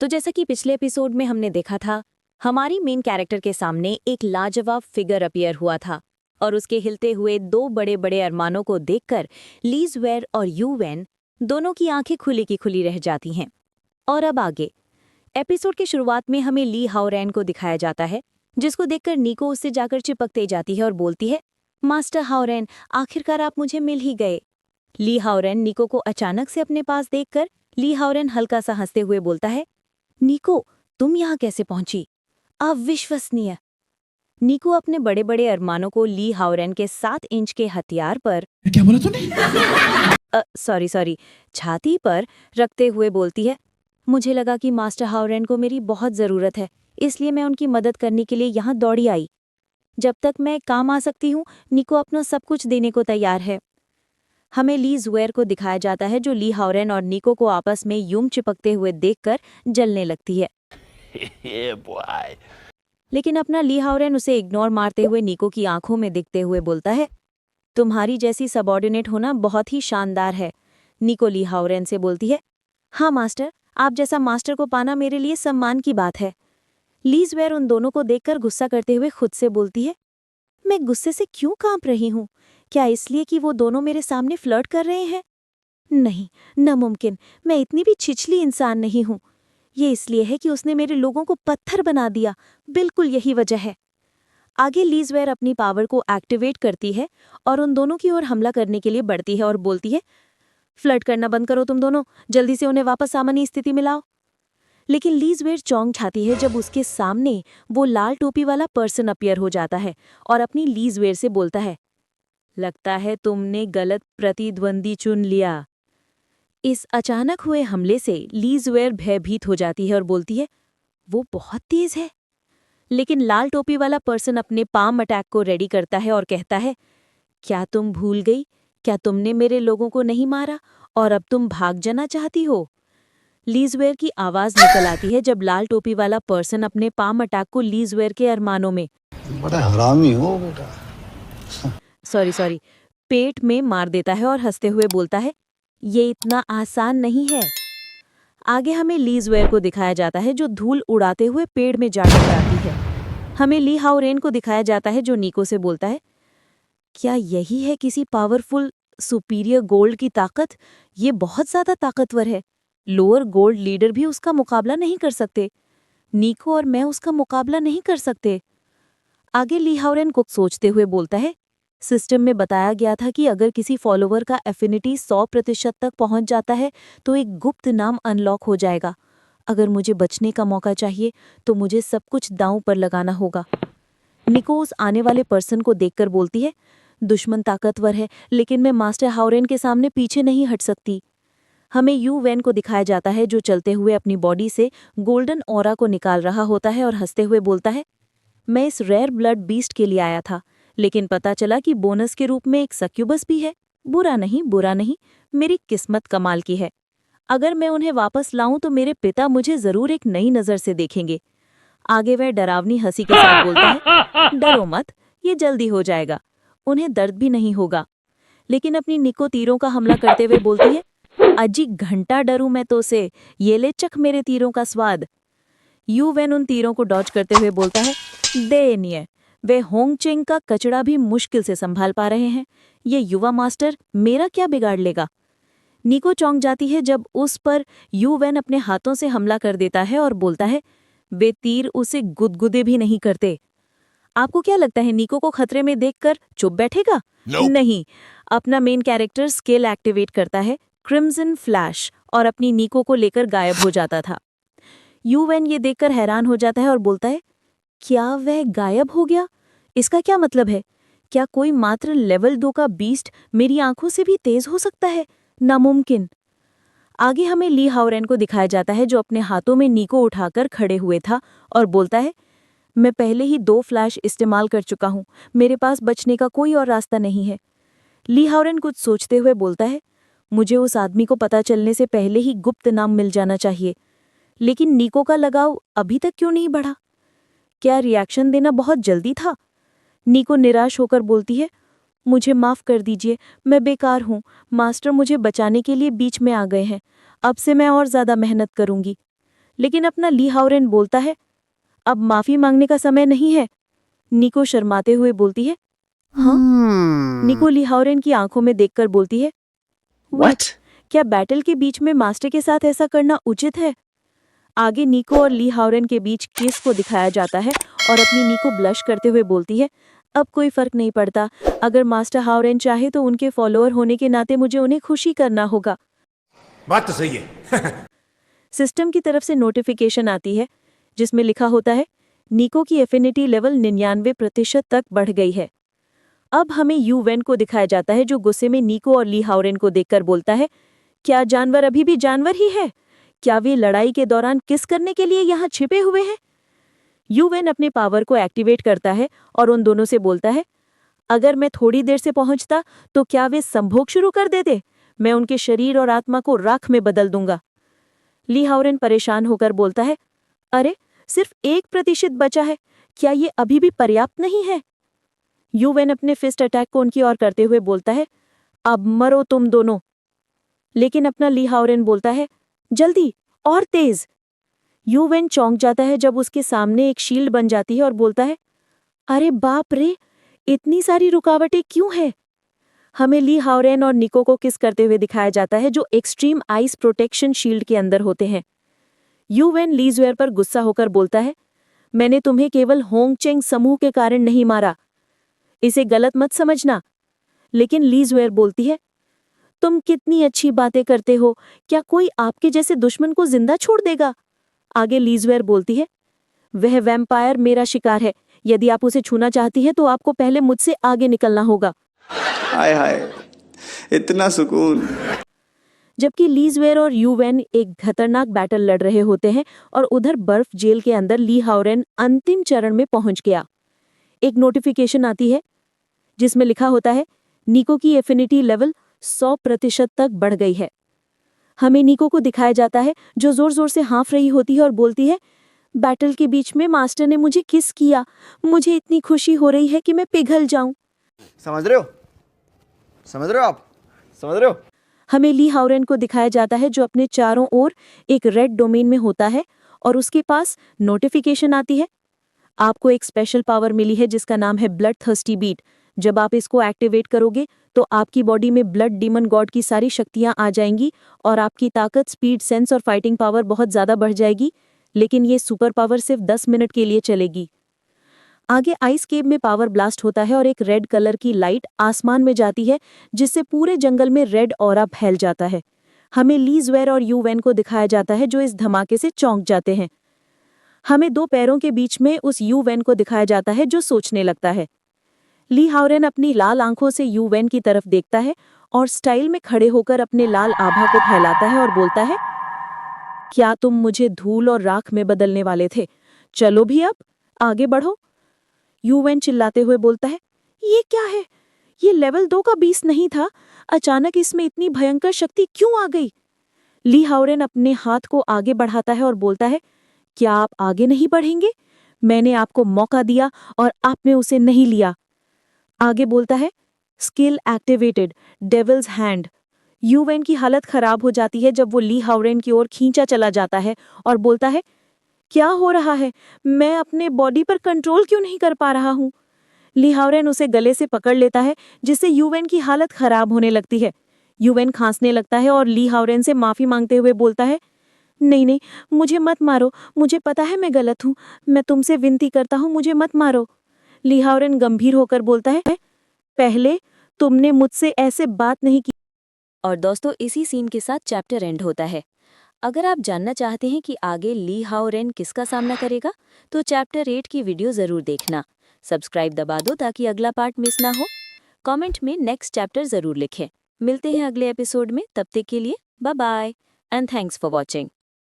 तो जैसा कि पिछले एपिसोड में हमने देखा था, हमारी मेन कैरेक्टर के सामने एक लाजवाब फिगर अपीयर हुआ था और उसके हिलते हुए दो बड़े बड़े अरमानों को देखकर लीज वेयर और यू वैन दोनों की आंखें खुली की खुली रह जाती हैं। और अब आगे एपिसोड की शुरुआत में हमें ली हाओरेन को दिखाया जाता है, जिसको देखकर नीको उससे जाकर चिपकते जाती है और बोलती है, मास्टर हाओरेन, आखिरकार आप मुझे मिल ही गए। ली हाओरेन नीको को अचानक से अपने पास देखकर ली हाओरेन हल्का सा हंसते हुए बोलता है, नीको, तुम यहाँ कैसे पहुंची? अविश्वसनीय। नीको अपने बड़े बड़े अरमानों को ली हाओरेन के 7 इंच के हथियार पर क्या बोला तूने? सॉरी छाती पर रखते हुए बोलती है, मुझे लगा कि मास्टर हाओरेन को मेरी बहुत ज़रूरत है, इसलिए मैं उनकी मदद करने के लिए यहाँ दौड़ी आई। जब तक मैं काम आ सकती हूँ, नीको अपना सब कुछ देने को तैयार है। हमें ली ज़ुएर को दिखाया जाता है, जो ली हाओरेन और नीको को आपस में यूं चिपकते हुए देखकर जलने लगती है। Yeah, boy. लेकिन अपना ली हाओरेन उसे इग्नोर मारते हुए नीको की आंखों में दिखते हुए बोलता है, तुम्हारी जैसी सबॉर्डिनेट होना बहुत ही शानदार है। नीको ली हाओरेन से बोलती है, हाँ मास्टर, आप जैसा मास्टर को पाना मेरे लिए सम्मान की बात है। ली ज़ुएर उन दोनों को देखकर गुस्सा करते हुए खुद से बोलती है, मैं गुस्से से क्यों कांप रही हूँ? क्या इसलिए कि वो दोनों मेरे सामने फ्लर्ट कर रहे हैं? नहीं, नामुमकिन, मैं इतनी भी छिछली इंसान नहीं हूँ। ये इसलिए है कि उसने मेरे लोगों को पत्थर बना दिया, बिल्कुल यही वजह है। आगे ली ज़ुएर अपनी पावर को एक्टिवेट करती है और उन दोनों की ओर हमला करने के लिए बढ़ती है और बोलती है, फ्लर्ट करना बंद करो तुम दोनों, जल्दी से उन्हें वापस सामान्य स्थिति में लाओ। लेकिन ली ज़ुएर चौंक जाती है जब उसके सामने वो लाल टोपी वाला पर्सन अपीयर हो जाता है और अपनी ली ज़ुएर से बोलता है, लगता है तुमने गलत प्रतिद्वंदी चुन लिया। इस अचानक हुए हमले से ली ज़ुएर भयभीत हो जाती है और बोलती है, वो बहुत तेज है। लेकिन लाल टोपी वाला पर्सन अपने पाम अटैक को रेडी करता है और कहता है, क्या तुम भूल गई? क्या तुमने मेरे लोगों को नहीं मारा और अब तुम भाग जाना चाहती हो? ली ज़ुएर की आवाज निकल आती है जब लाल टोपी वाला पर्सन अपने पाम अटैक को ली ज़ुएर के अरमानों में बड़ा हरामी हो बेटा। सॉरी पेट में मार देता है और हंसते हुए बोलता है, ये इतना आसान नहीं है। आगे हमें ली ज़ुएर को दिखाया जाता है, जो धूल उड़ाते हुए पेड़ में जा टकराती है। हमें ली हाओरेन को दिखाया जाता है, जो नीको से बोलता है, क्या यही है किसी पावरफुल सुपीरियर गोल्ड की ताकत? ये बहुत ज्यादा ताकतवर है। लोअर गोल्ड लीडर भी उसका मुकाबला नहीं कर सकते। नीको और मैं उसका मुकाबला नहीं कर सकते। आगे ली हाओरेन को सोचते हुए बोलता है, सिस्टम में बताया गया था कि अगर किसी फॉलोवर का एफिनिटी 100% तक पहुंच जाता है तो एक गुप्त नाम अनलॉक हो जाएगा। अगर मुझे बचने का मौका चाहिए तो मुझे सब कुछ दांव पर लगाना होगा। निको उस आने वाले पर्सन को देखकर बोलती है, दुश्मन ताकतवर है, लेकिन मैं मास्टर हाओरेन के सामने पीछे नहीं हट सकती। हमें यू वैन को दिखाया जाता है, जो चलते हुए अपनी बॉडी से गोल्डन ऑरा को निकाल रहा होता है और हंसते हुए बोलता है, मैं इस रेयर ब्लड बीस्ट के लिए आया था, लेकिन पता चला कि बोनस के रूप में एक सक्यूबस भी है। बुरा नहीं, मेरी किस्मत कमाल की है। अगर मैं उन्हें वापस लाऊं तो मेरे पिता मुझे जरूर एक नई नज़र से देखेंगे। आगे वह डरावनी हंसी के साथ बोलता है, डरो मत, ये जल्दी हो जाएगा, उन्हें दर्द भी नहीं होगा। लेकिन अपनी निको तीरों का हमला करते हुए बोलती है, अजी घंटा डरूं मैं तो से, ये ले चख मेरे तीरों का स्वाद। यू वैन उन तीरों को डॉज करते हुए बोलता है, दयनीय, वे होंगचेंग का कचड़ा भी मुश्किल से संभाल पा रहे हैं। ये युवा मास्टर मेरा क्या बिगाड़ लेगा? नीको चौंक जाती है जब उस पर यू वैन अपने हाथों से हमला कर देता है और बोलता है, वे तीर उसे गुदगुदे भी नहीं करते। आपको क्या लगता है नीको को खतरे में देखकर चुप बैठेगा? Nope. नहीं, अपना मेन कैरेक्टर स्किल एक्टिवेट करता है, क्रिम्सन फ्लैश, और अपनी नीको को लेकर गायब हो जाता था। यू वैन ये देखकर हैरान हो जाता है और बोलता है, क्या वह गायब हो गया? इसका क्या मतलब है? क्या कोई मात्र लेवल 2 का बीस्ट मेरी आंखों से भी तेज हो सकता है? नामुमकिन। आगे हमें ली हाओरेन को दिखाया जाता है, जो अपने हाथों में नीको उठाकर खड़े हुए था और बोलता है, मैं पहले ही 2 फ्लैश इस्तेमाल कर चुका हूं, मेरे पास बचने का कोई और रास्ता नहीं है। ली हाओरेन कुछ सोचते हुए बोलता है, मुझे उस आदमी को पता चलने से पहले ही गुप्त नाम मिल जाना चाहिए। लेकिन नीको का लगाव अभी तक क्यों नहीं बढ़ा? क्या रिएक्शन देना बहुत जल्दी था? नीको निराश होकर बोलती है, मुझे माफ कर दीजिए, मैं बेकार हूँ, मास्टर मुझे बचाने के लिए बीच में आ गए हैं, अब से मैं और ज्यादा मेहनत करूंगी। लेकिन अपना ली हाओरेन बोलता है, अब माफी मांगने का समय नहीं है। निको शर्माते हुए बोलती है, हाँ? निको ली हाओरेन की आंखों में देखकर बोलती है, What? क्या बैटल के बीच में मास्टर के साथ ऐसा करना उचित है? आगे निको और ली हाओरेन के बीच किस को दिखाया जाता है और अपनी निको ब्लश करते हुए बोलती है, अब कोई फर्क नहीं पड़ता। अगर मास्टर हाओरेन चाहे तो उनके फॉलोअर होने के नाते मुझे उन्हें खुशी करना होगा। बात तो सही है। सिस्टम की तरफ से नोटिफिकेशन आती है जिसमें लिखा होता है, निको की एफिनिटी लेवल 99% तक बढ़ गई है। अब हमें यू वेन को दिखाया जाता है जो गुस्से में निको और ली हाओरेन को देखकर बोलता है, क्या जानवर अभी भी जानवर ही है? क्या वे लड़ाई के दौरान किस करने के लिए यहाँ छिपे हुए हैं? यू वेन अपने पावर को एक्टिवेट करता है और उन दोनों से बोलता है, अगर मैं थोड़ी देर से पहुंचता तो क्या वे संभोग शुरू कर देते? मैं उनके शरीर और आत्मा को राख में बदल दूंगा। ली हाओरेन परेशान होकर बोलता है, अरे सिर्फ 1% बचा है, क्या ये अभी भी पर्याप्त नहीं है? यू वेन अपने फिस्ट अटैक को उनकी ओर करते हुए बोलता है, अब मरो तुम दोनों। लेकिन अपना ली हाओरेन बोलता है, जल्दी और तेज। यू वेन चौंक जाता है जब उसके सामने एक शील्ड बन जाती है और बोलता है, अरे बाप रे, इतनी सारी रुकावटें क्यों है? हमें ली हाओरेन और निको को किस करते हुए दिखाया जाता है जो एक्सट्रीम आइस प्रोटेक्शन शील्ड के अंदर होते हैं। यू वेन ली ज़्वेर पर गुस्सा होकर बोलता है, मैंने तुम्हें केवल होंगचेंग समूह के कारण नहीं मारा, इसे गलत मत समझना। लेकिन ली ज़्वेर बोलती है, तुम कितनी अच्छी बातें करते हो, क्या कोई आपके जैसे दुश्मन को जिंदा छोड़ देगा? आगे ली ज़्वेर बोलती है, वह वैम्पायर मेरा शिकार है, यदि आप उसे छूना चाहती हैं तो आपको पहले मुझसे आगे निकलना होगा। हाय हाय, इतना सुकून। जबकि ली ज़्वेर और यू वेन एक खतरनाक बैटल लड़ रहे होते हैं और उधर बर्फ जेल के अंदर ली हाओरेन अंतिम चरण में पहुंच गया। एक नोटिफिकेशन आती है जिसमें लिखा होता है, निको की एफिनिटी लेवल 100% तक बढ़ गई है। हमें निको को दिखाया जाता है जो जोर जोर से हाँफ रही होती है और बोलती है, बैटल के बीच में मास्टर ने मुझे किस किया, मुझे इतनी खुशी हो रही है कि मैं पिघल जाऊं। समझ रहे हो? समझ रहे हो आप? समझ रहे हो? हमें ली हाओरेन को दिखाया जाता है जो अपने चारों ओर एक रेड डोमेन में होता है और उसके पास नोटिफिकेशन आती है, आपको एक स्पेशल पावर मिली है जिसका नाम है ब्लड थर्स्टी बीट। जब आप इसको एक्टिवेट करोगे तो आपकी बॉडी में ब्लड डीमन गॉड की सारी शक्तियां आ जाएंगी और आपकी ताकत, स्पीड, सेंस और फाइटिंग पावर बहुत ज्यादा बढ़ जाएगी। लेकिन ये सुपर पावर सिर्फ 10 मिनट के लिए चलेगी। आगे आइस केव में पावर ब्लास्ट होता है और एक रेड कलर की लाइट आसमान में जाती है जिससे पूरे जंगल में रेड ऑरा फैल जाता है। हमें ली ज़्वेर और यू वेन को दिखाया जाता है जो इस धमाके से चौंक जाते हैं। हमें दो पैरों के बीच में उस यू वेन को दिखाया जाता है जो सोचने लगता है। ली हाओरेन अपनी लाल आंखों से यू वेन की तरफ देखता है और स्टाइल में खड़े होकर अपने लाल आभा को फैलाता है और बोलता है, क्या तुम मुझे धूल और राख में बदलने वाले थे? चलो भी अब आगे बढ़ो। यू वेन चिल्लाते हुए बोलता है, ये क्या है? ये लेवल 2 का बीस्ट नहीं था, अचानक इसमें इतनी भयंकर शक्ति क्यों आ गई? ली हाओरेन अपने हाथ को आगे बढ़ाता है और बोलता है, क्या आप आगे नहीं बढ़ेंगे? मैंने आपको मौका दिया और आपने उसे नहीं लिया। आगे बोलता है, स्किल एक्टिवेटेड, डेविल्स हैंड। यू वेन की हालत खराब हो जाती है जब वो ली हाओरेन की ओर खींचा चला जाता है और बोलता है, क्या हो रहा है? मैं अपने बॉडी पर कंट्रोल क्यों नहीं कर पा रहा हूँ? ली हाओरेन उसे गले से पकड़ लेता है जिससे यू वेन की हालत खराब होने लगती है। यू वेन खांसने लगता है और ली हाओरेन से माफी मांगते हुए बोलता है, नहीं नहीं, मुझे मत मारो, मुझे पता है मैं गलत हूँ, मैं तुमसे विनती करता हूँ, मुझे मत मारो। ली हाओरेन गंभीर होकर बोलता है, पहले तुमने मुझसे ऐसे बात नहीं की। और दोस्तों, इसी सीन के साथ चैप्टर एंड होता है। अगर आप जानना चाहते हैं कि आगे ली हाओरेन किसका सामना करेगा तो चैप्टर 8 की वीडियो जरूर देखना। सब्सक्राइब दबा दो ताकि अगला पार्ट मिस ना हो। कमेंट में नेक्स्ट चैप्टर जरूर लिखें। मिलते हैं अगले एपिसोड में, तब तक के लिए bye bye and thanks for watching.